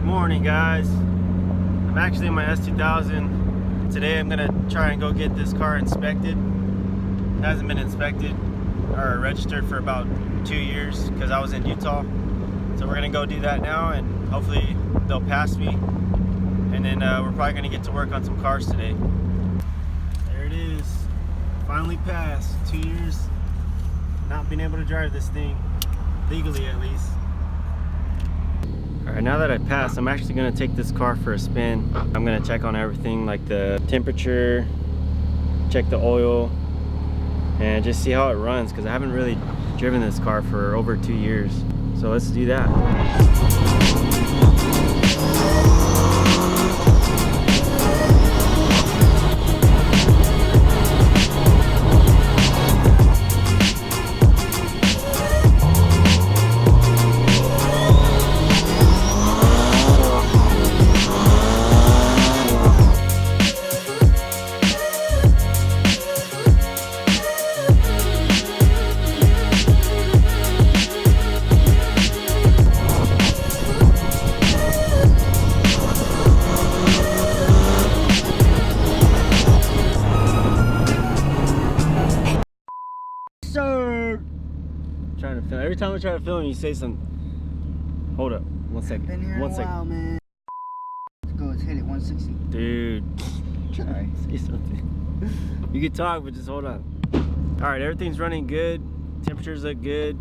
morning, guys. I'm actually in my S2000. Today I'm gonna try and go get this car inspected. It hasn't been inspected or registered for about 2 years because I was in Utah. So we're gonna go do that now and hopefully they'll pass me. And then we're probably gonna get to work on some cars today. There it is. Finally passed. 2 years not being able to drive this thing, legally at least. Alright, now that I passed, I'm actually going to take this car for a spin. I'm going to check on everything like the temperature, check the oil, and just see how it runs because I haven't really driven this car for over 2 years. So let's do that. Trying to film. Every time I try to film, you say something. Hold up. 1 second. Been here One a second. while, man. Let's go. Let's hit it. 160. Dude. Sorry. Say something. You can talk, but just hold on. All right, everything's running good. Temperatures look good.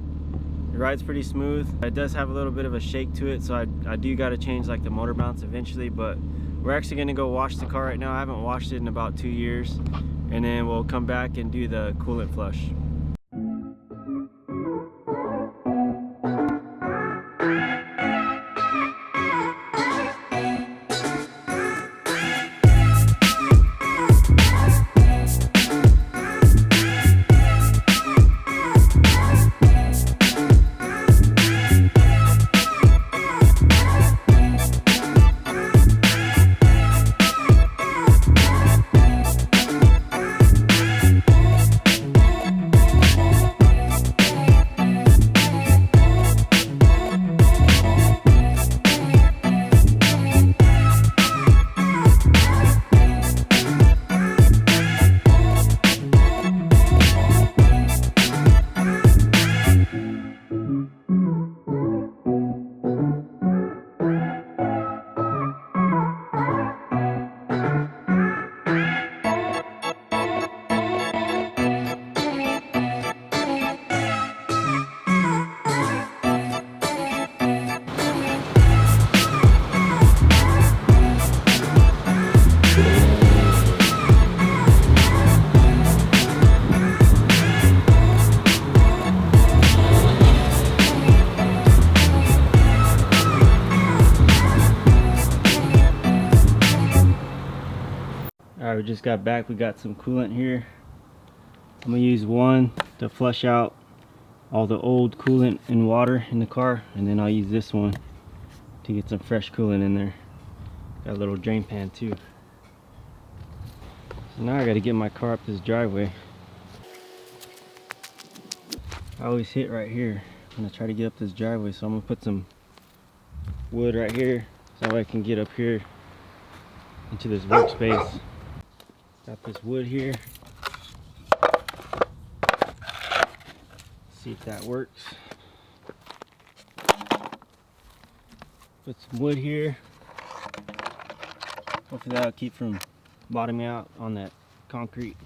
The ride's pretty smooth. It does have a little bit of a shake to it, so I do got to change like the motor mounts eventually. But we're actually gonna go wash the car right now. I haven't washed it in about 2 years, and then we'll come back and do the coolant flush. Alright, we just got back. We got some coolant here. I'm gonna use one to flush out all the old coolant and water in the car, and then I'll use this one to get some fresh coolant in there. Got a little drain pan too. So now I gotta get my car up this driveway. I always hit right here. I'm gonna try to get up this driveway, so I'm gonna put some wood right here so I can get up here into this workspace. Got this wood here. See if that works. Put some wood here. Hopefully that'll keep from bottoming out on that concrete.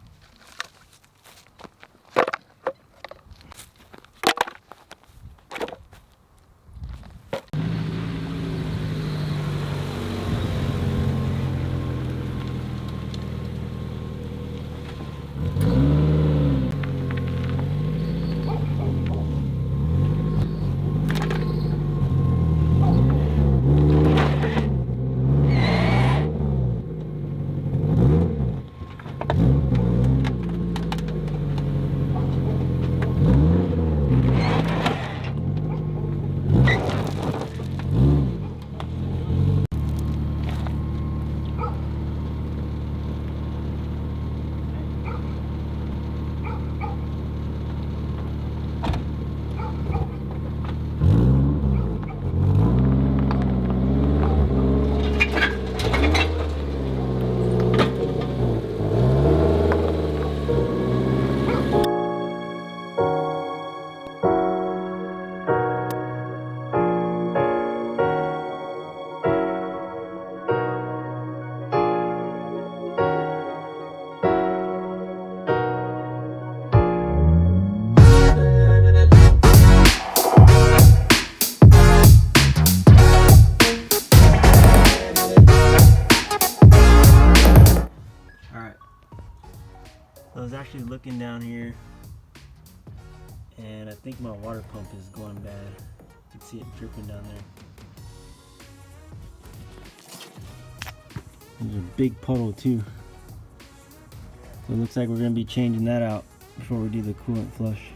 actually looking down here, and I think my water pump is going bad. You can see it dripping down there. There's a big puddle too. So it looks like we're going to be changing that out before we do the coolant flush.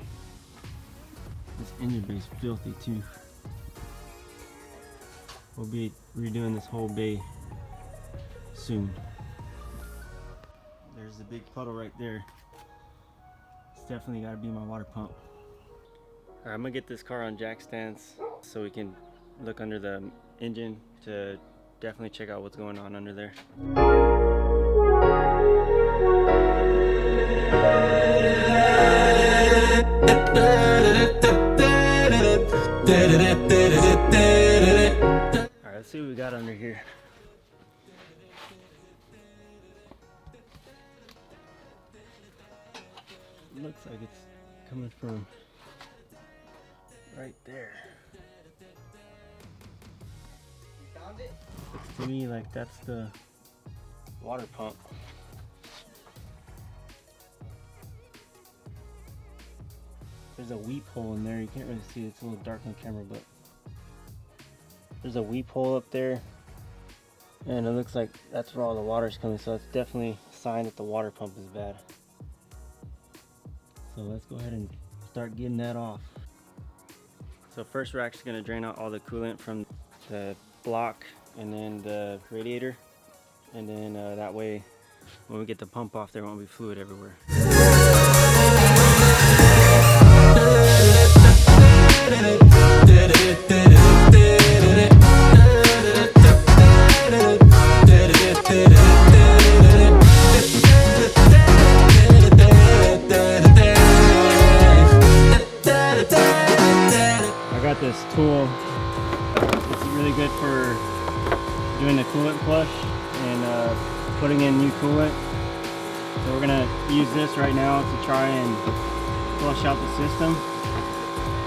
This engine bay is filthy too. We'll be redoing this whole bay soon. There's the big puddle right there. It's definitely got to be my water pump. Alright, I'm going to get this car on jack stands so we can look under the engine to definitely check out what's going on under there. Alright, let's see what we got under here. Looks like it's coming from right there. Found it? Looks to me like that's the water pump. There's a weep hole in there. You can't really see it. It's a little dark on camera, but there's a weep hole up there, and it looks like that's where all the water's coming. So it's definitely a sign that the water pump is bad. So let's go ahead and start getting that off. So first we're actually going to drain out all the coolant from the block and then the radiator, and then that way when we get the pump off there won't be fluid everywhere. I got this tool. It's really good for doing the coolant flush and putting in new coolant. So we're gonna use this right now to try and flush out the system,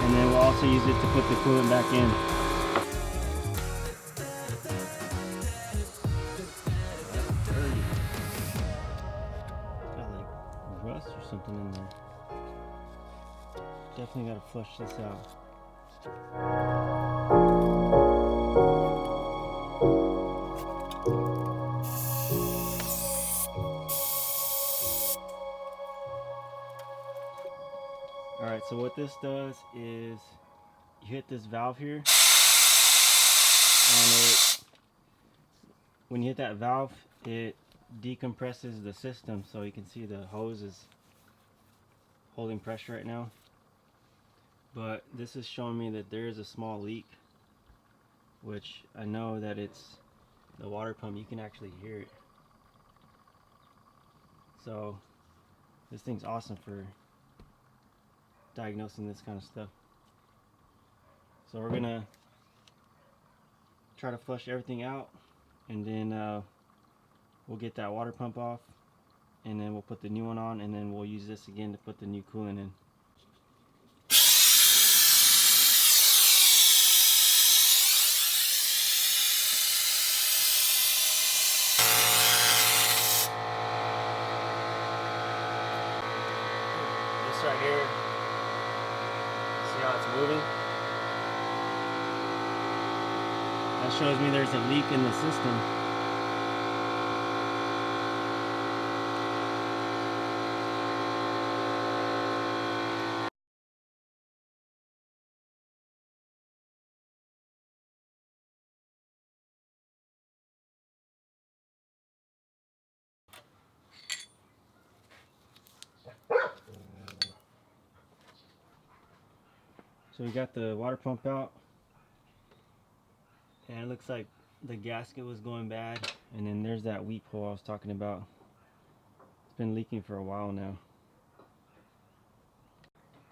and then we'll also use it to put the coolant back in. Got like rust or something in there. Definitely gotta flush this out. Alright, so what this does is you hit this valve here, and when you hit that valve, it decompresses the system, so you can see the hose is holding pressure right now. But this is showing me that there is a small leak, which I know that it's the water pump. You can actually hear it. So this thing's awesome for diagnosing this kind of stuff. So we're gonna try to flush everything out, and then we'll get that water pump off, and then we'll put the new one on, and then we'll use this again to put the new coolant in. This right here, see how it's moving? That shows me there's a leak in the system. So we got the water pump out, and it looks like the gasket was going bad, and then there's that weep hole I was talking about. It's been leaking for a while now.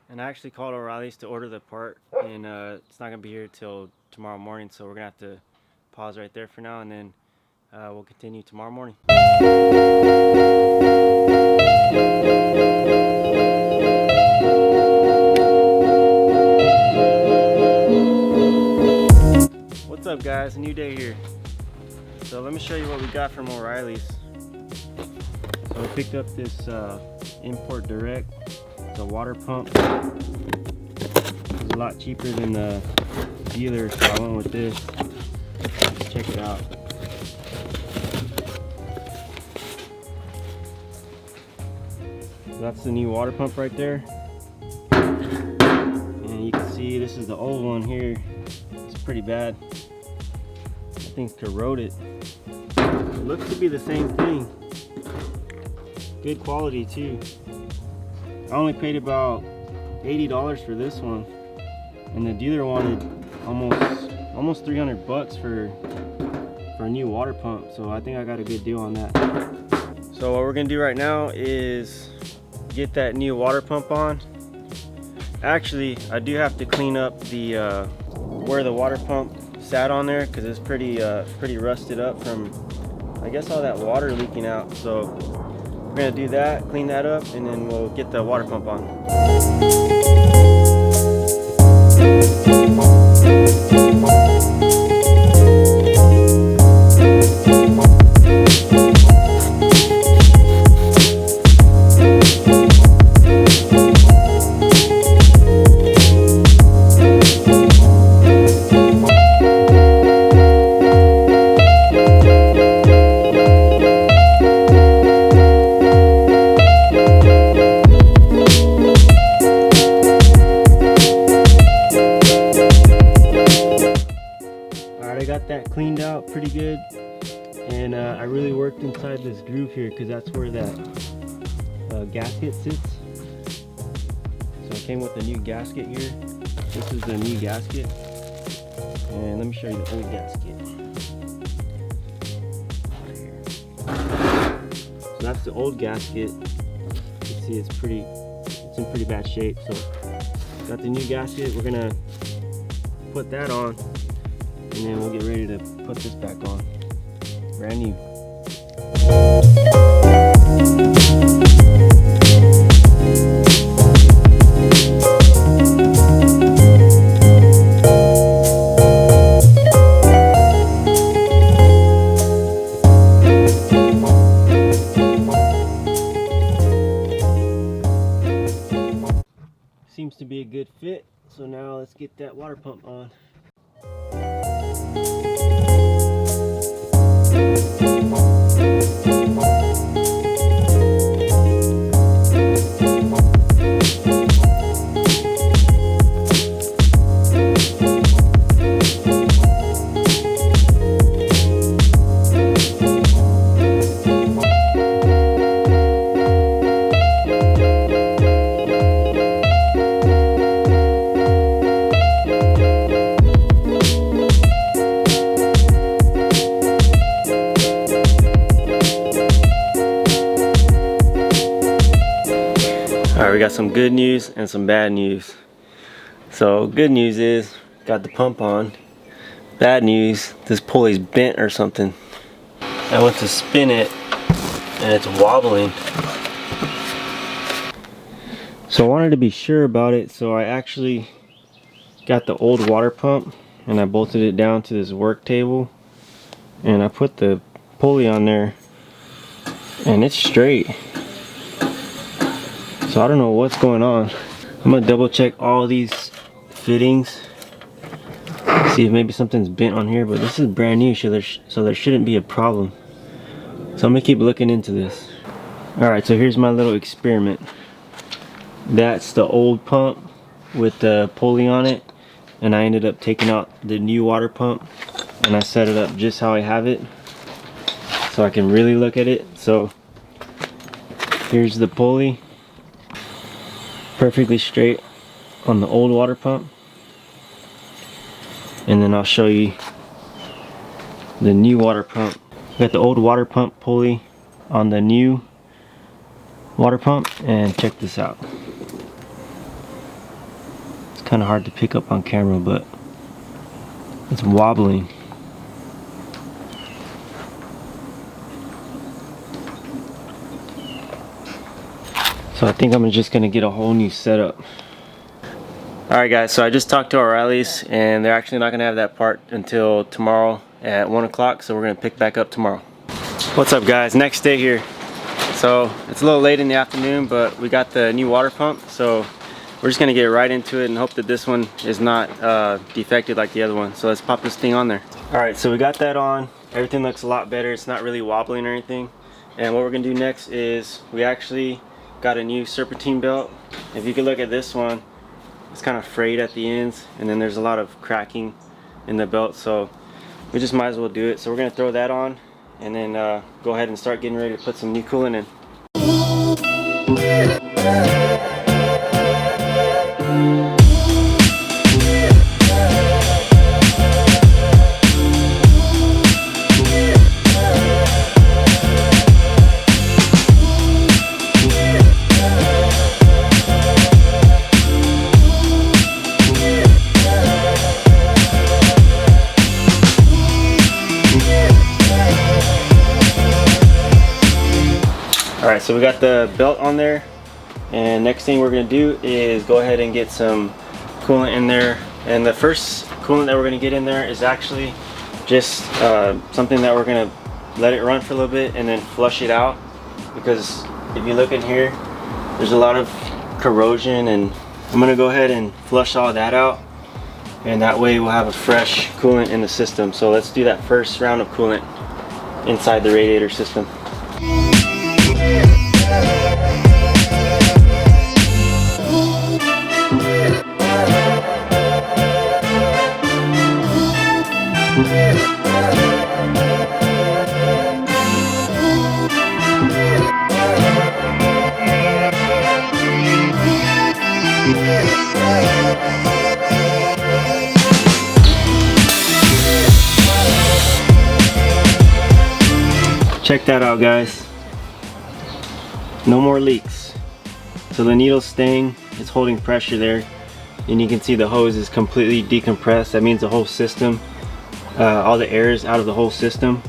And I actually called O'Reilly's to order the part, and it's not gonna be here till tomorrow morning, so we're gonna have to pause right there for now, and then we'll continue tomorrow morning. What's up, guys? A new day here. So let me show you what we got from O'Reilly's. So I picked up this import direct. It's a water pump. It's a lot cheaper than the dealer, so I went with this. Let's check it out. That's the new water pump right there. And you can see this is the old one here. It's pretty bad. I think corroded. It looks to be the same thing. Good quality too. I only paid about $80 for this one, and the dealer wanted almost 300 bucks for a new water pump. So I think I got a good deal on that. So what we're gonna do right now is get that new water pump on. Actually, I do have to clean up the where the water pump sat on there, because it's pretty rusted up from, I guess, all that water leaking out. So we're gonna do that, clean that up, and then we'll get the water pump on. I got that cleaned out pretty good, and I really worked inside this groove here, because that's where that gasket sits. So I came with a new gasket here. This is the new gasket, and let me show you the old gasket. So that's the old gasket. You can see it's in pretty bad shape. So got the new gasket. We're gonna put that on, and then we'll get ready to put this back on. Brand new. Seems to be a good fit. So now let's get that water pump on. Alright, we got some good news and some bad news. So good news is, got the pump on. Bad news, this pulley's bent or something. I went to spin it and it's wobbling. So I wanted to be sure about it, so I actually got the old water pump and I bolted it down to this work table, and I put the pulley on there and it's straight. So I don't know what's going on. I'm gonna double check all these fittings, see if maybe something's bent on here, but this is brand new, so there shouldn't be a problem. So I'm gonna keep looking into this. Alright, so here's my little experiment. That's the old pump with the pulley on it, and I ended up taking out the new water pump and I set it up just how I have it so I can really look at it. So here's the pulley, perfectly straight on the old water pump, and then I'll show you the new water pump. Got the old water pump pulley on the new water pump, and check this out. It's kind of hard to pick up on camera, but it's wobbling. So I think I'm just gonna get a whole new setup. Alright guys, so I just talked to O'Reilly's, and they're actually not gonna have that part until tomorrow at 1 o'clock, so we're gonna pick back up tomorrow. What's up guys, next day here. So it's a little late in the afternoon, but we got the new water pump, so we're just gonna get right into it and hope that this one is not defected like the other one. So let's pop this thing on there. All right, so we got that on. Everything looks a lot better. It's not really wobbling or anything. And what we're gonna do next is we actually got a new serpentine belt. If you can look at this one, it's kind of frayed at the ends, and then there's a lot of cracking in the belt, so we just might as well do it. So we're gonna throw that on and then go ahead and start getting ready to put some new coolant in. Alright, so we got the belt on there, and next thing we're going to do is go ahead and get some coolant in there. And the first coolant that we're going to get in there is actually just something that we're going to let it run for a little bit and then flush it out, because if you look in here, there's a lot of corrosion, and I'm going to go ahead and flush all that out, and that way we'll have a fresh coolant in the system. So let's do that first round of coolant inside the radiator system. Check that out, guys. No more leaks. So the needle's staying, it's holding pressure there, and you can see the hose is completely decompressed. That means the whole system, all the air is out of the whole system.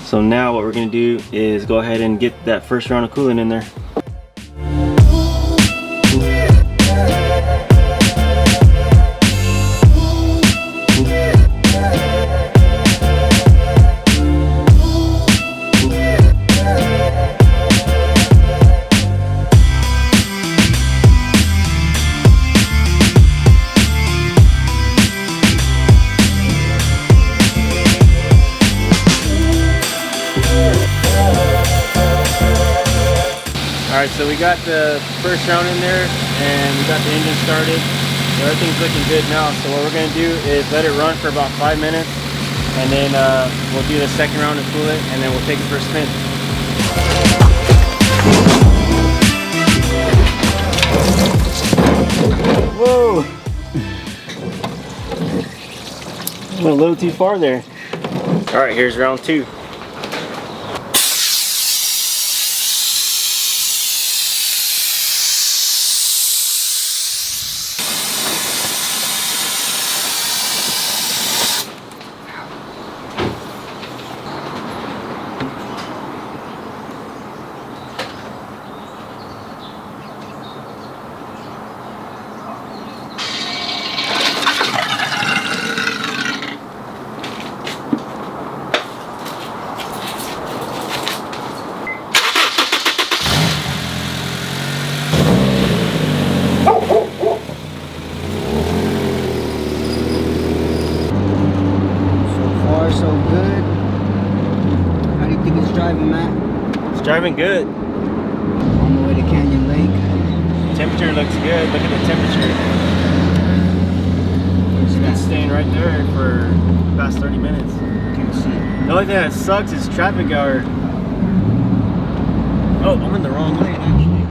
So now what we're going to do is go ahead and get that first round of coolant in there. Alright, so we got the first round in there and we got the engine started. So everything's looking good now. So what we're going to do is let it run for about 5 minutes, and then we'll do the second round of coolant, and then we'll take it for a spin. Whoa! Went a little too far there. Alright, here's round 2. So good. How do you think it's driving, Matt? It's driving good. On the way to Canyon Lake. Temperature looks good. Look at the temperature. It's been staying right there for the past 30 minutes. Can't see. The only thing that sucks is traffic hour. Oh, I'm in the wrong lane actually.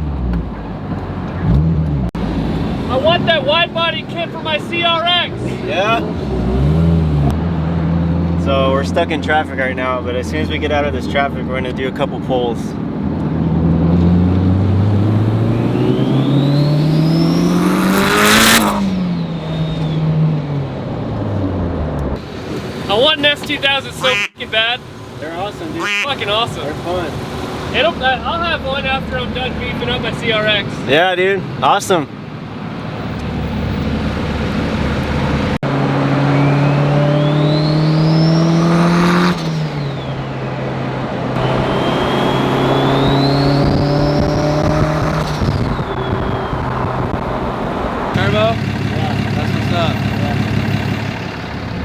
I want that wide body kit for my CRX. Yeah. So we're stuck in traffic right now, but as soon as we get out of this traffic, we're gonna do a couple pulls. I want an S2000 so fucking bad. They're awesome, dude. Fucking awesome. They're fun. I'll have one after I'm done beefing up my CRX. Yeah, dude. Awesome.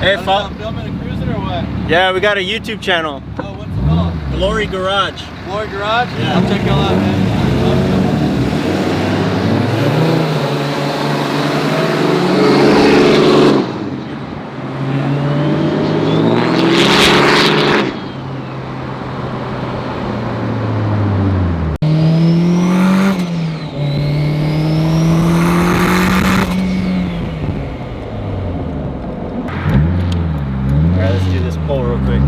Hey, filming a cruiser or what? Yeah, we got a YouTube channel. Oh, what's it called? Glory Garage. Glory Garage? Yeah. I'll check y'all out, man. Alright, let's do this pull real quick.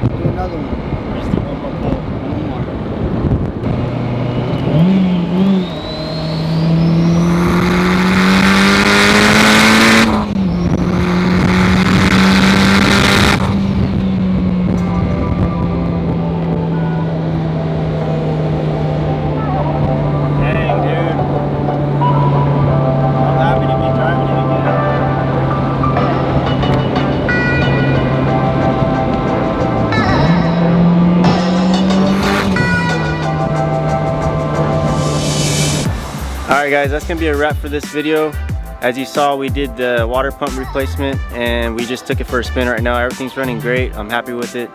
Do another one. Let's do one more pull. One more. Dang, dude. I'm happy to be driving it again. Alright guys, that's going to be a wrap for this video. As you saw, we did the water pump replacement and we just took it for a spin right now. Everything's running great. I'm happy with it.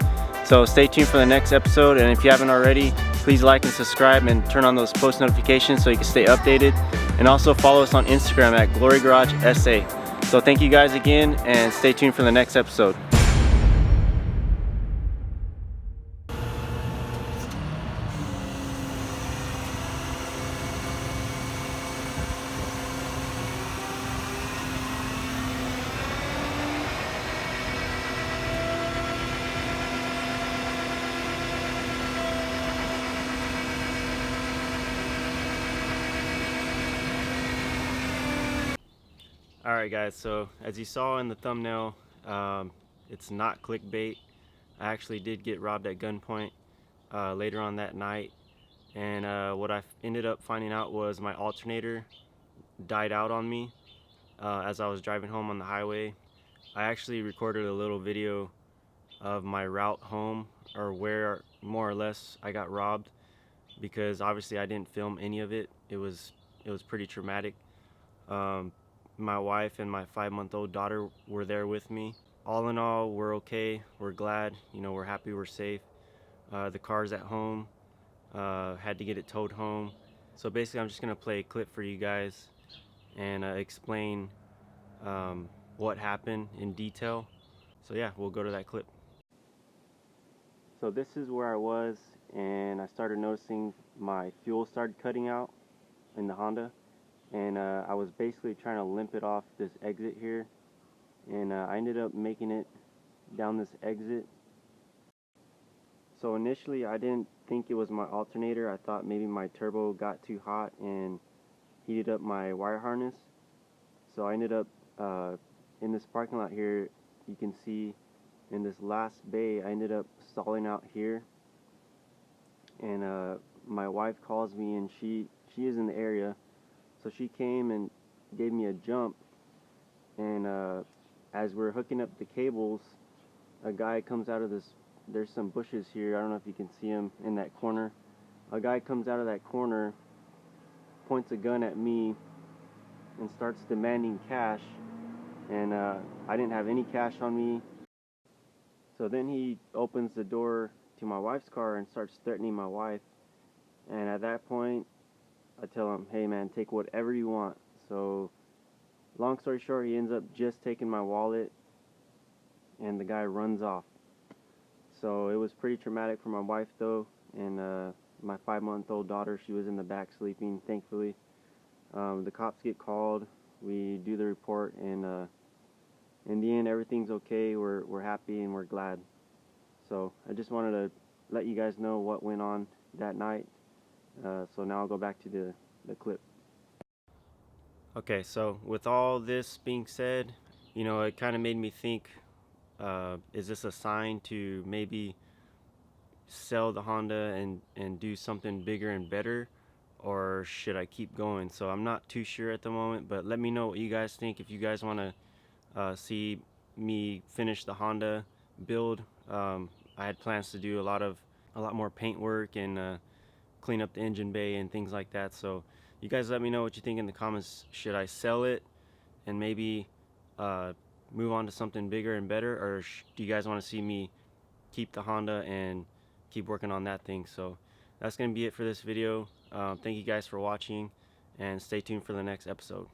So stay tuned for the next episode, and if you haven't already, please like and subscribe and turn on those post notifications so you can stay updated. And also follow us on Instagram at Glory Garage SA. So thank you guys again, and stay tuned for the next episode. Alright guys, so as you saw in the thumbnail, it's not clickbait. I actually did get robbed at gunpoint later on that night, and what I ended up finding out was my alternator died out on me as I was driving home on the highway. I actually recorded a little video of my route home, or where more or less I got robbed, because obviously I didn't film any of it. It was pretty traumatic. My wife and my 5-month-old daughter were there with me. All in all, we're okay. We're glad. You know, we're happy. We're safe. The car's at home. Had to get it towed home. So basically, I'm just gonna play a clip for you guys and explain what happened in detail. So yeah, we'll go to that clip. So this is where I was, and I started noticing my fuel started cutting out in the Honda. And I was basically trying to limp it off this exit here, and I ended up making it down this exit. So initially I didn't think it was my alternator. I thought maybe my turbo got too hot and heated up my wire harness. So I ended up in this parking lot here. You can see in this last bay I ended up stalling out here, and my wife calls me, and she is in the area. So she came and gave me a jump, and as we're hooking up the cables, a guy comes out of this, there's some bushes here, I don't know if you can see him in that corner. A guy comes out of that corner, points a gun at me, and starts demanding cash, and I didn't have any cash on me. So then he opens the door to my wife's car and starts threatening my wife, and at that point I tell him, hey man, take whatever you want. So long story short, he ends up just taking my wallet, and the guy runs off. So it was pretty traumatic for my wife though, and my 5-month-old daughter, she was in the back sleeping, thankfully. The cops get called, we do the report, and in the end everything's okay. We're happy and we're glad. So I just wanted to let you guys know what went on that night. So now I'll go back to the clip. Okay, so with all this being said, you know, it kind of made me think, is this a sign to maybe sell the Honda and do something bigger and better, or should I keep going? So I'm not too sure at the moment, but let me know what you guys think. If you guys want to see me finish the Honda build, I had plans to do a lot more paint work and clean up the engine bay and things like that. So you guys let me know what you think in the comments. Should I sell it and maybe move on to something bigger and better, or do you guys want to see me keep the Honda and keep working on that thing? So that's gonna be it for this video. Thank you guys for watching, and stay tuned for the next episode.